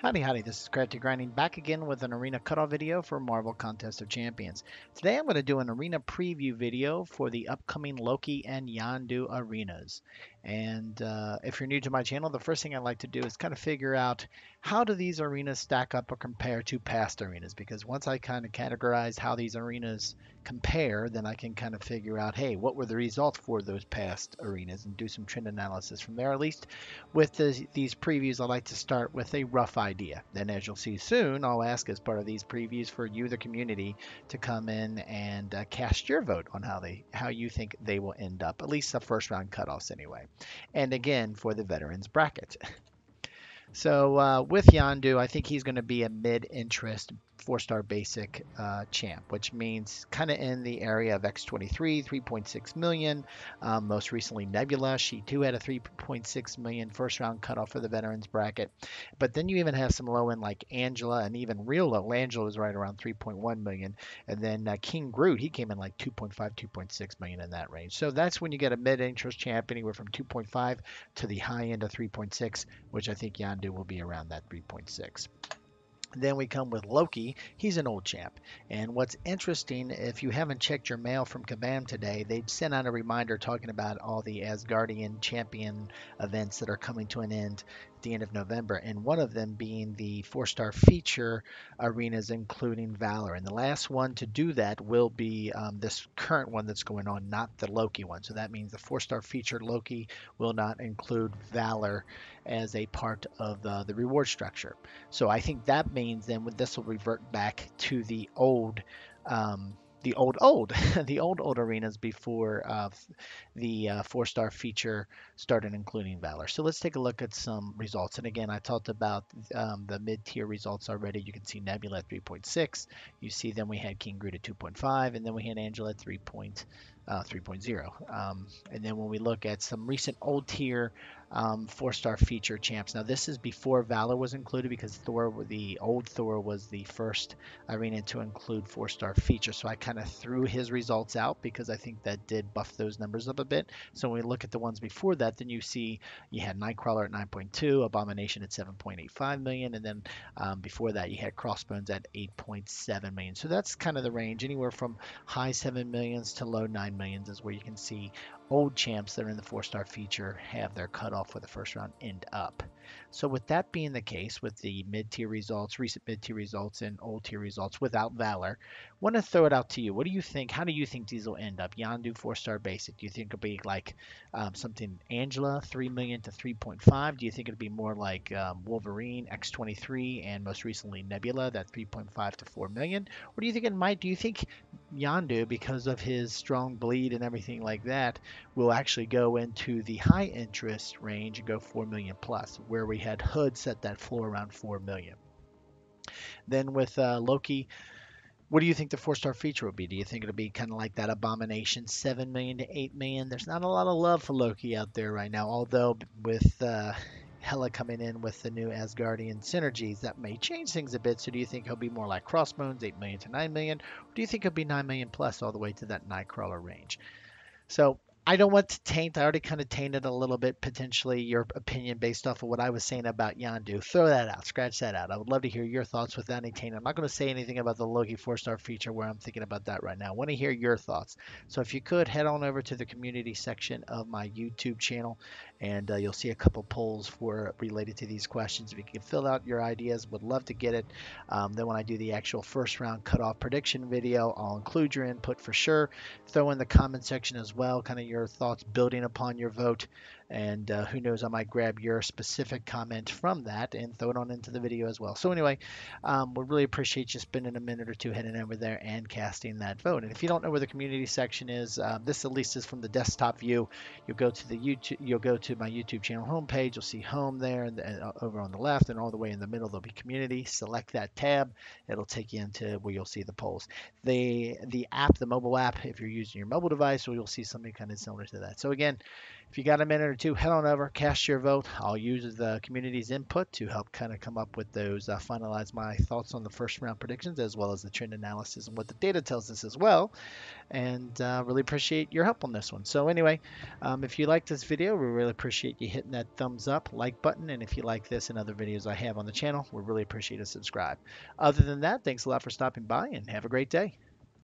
Howdy, howdy, this is Crafty Grinding back again with an arena cutoff video for Marvel Contest of Champions. Today I'm going to do an arena preview video for the upcoming Loki and Yondu arenas. And if you're new to my channel, the first thing I like to do is kind of figure out how do these arenas stack up or compare to past arenas, because once I kind of categorize how these arenas compare, then I can kind of figure out, hey, what were the results for those past arenas and do some trend analysis from there. At least with these previews, I like to start with a rough idea. Then, as you'll see soon, I'll ask as part of these previews for you, the community, to come in and cast your vote on how you think they will end up, at least the first round cutoffs anyway. And again, for the veterans bracket. So with Yondu, I think he's going to be a mid-interest four-star basic champ, which means kind of in the area of X23, 3.6 million. Most recently, Nebula, she too had a 3.6 million first-round cutoff for the veterans bracket. But then you even have some low end like Angela, and even real low. Angela was right around 3.1 million, and then King Groot, he came in like 2.5, 2.6 million in that range. So that's when you get a mid-interest champ, anywhere from 2.5 to the high end of 3.6, which I think Yondu will be around that 3.6. Then we come with Loki. He's an old champ. And what's interesting, if you haven't checked your mail from Kabam today, they sent out a reminder talking about all the Asgardian champion events that are coming to an end at the end of November. And one of them being the four-star feature arenas, including Valor. And the last one to do that will be this current one that's going on, not the Loki one. So that means the four-star feature Loki will not include Valor as a part of the reward structure. So I think that means then this will revert back to the old the old arenas before the four-star feature started including Valor. So let's take a look at some results. And again, I talked about the mid-tier results already. You can see Nebula at 3.6. You see then we had King Groot at 2.5, and then we had Angela at 3.0. And then when we look at some recent old tier four-star feature champs. Now this is before Valor was included, because the old Thor was the first arena to include four-star feature. So I kind of threw his results out because I think that did buff those numbers up a bit. So when we look at the ones before that, then you see you had Nightcrawler at 9.2, Abomination at 7.85 million, and then before that you had Crossbones at 8.7 million. So that's kind of the range, anywhere from high 7 millions to low 9 millions is where you can see old champs that are in the four-star feature have their cutoff for the first round end up. So with that being the case, with the mid-tier results, recent mid-tier results, and old-tier results without Valor, I want to throw it out to you. What do you think? How do you think these will end up? Yondu four-star basic. Do you think it'll be like something Angela 3 million to 3.5? Do you think it'll be more like Wolverine X23 and most recently Nebula, that 3.5 to 4 million? Or do you think it might? Do you think Yondu, because of his strong bleed and everything like that, will actually go into the high interest range and go 4 million plus, where we had Hood set that floor around 4 million? Then with Loki, what do you think the four-star feature will be? Do you think it'll be kind of like that Abomination, 7 million to 8 million? There's not a lot of love for Loki out there right now, although with Hela coming in with the new Asgardian synergies, that may change things a bit. So do you think he'll be more like Crossbones, 8 million to 9 million? Or do you think he'll be 9 million plus all the way to that Nightcrawler range? So I don't want to taint. I already kind of tainted a little bit potentially your opinion based off of what I was saying about Yondu. Throw that out. Scratch that out. I would love to hear your thoughts without any taint. I'm not going to say anything about the Loki four-star feature where I'm thinking about that right now. I want to hear your thoughts. So if you could head on over to the community section of my YouTube channel, and you'll see a couple polls for related to these questions. If you can fill out your ideas, would love to get it. Then when I do the actual first round cutoff prediction video, I'll include your input for sure. Throw in the comment section as well, kind of your thoughts building upon your vote, and who knows, I might grab your specific comment from that and throw it on into the video as well. So anyway, we really appreciate you spending a minute or two heading over there and casting that vote. And if you don't know where the community section is, this at least is from the desktop view. You'll go to my YouTube channel homepage. You'll see home there, and over on the left, and all the way in the middle there'll be community. Select that tab. It'll take you into where you'll see the polls. The app, the mobile app, if you're using your mobile device, you'll see something kind of similar to that. So again, If you got a minute or two, head on over, cast your vote. I'll use the community's input to help kind of come up with those, finalize my thoughts on the first round predictions as well as the trend analysis and what the data tells us as well. And really appreciate your help on this one. So anyway, if you like this video, we really appreciate you hitting that thumbs up, like button. And if you like this and other videos I have on the channel, we really appreciate a subscribe. Other than that, thanks a lot for stopping by and have a great day.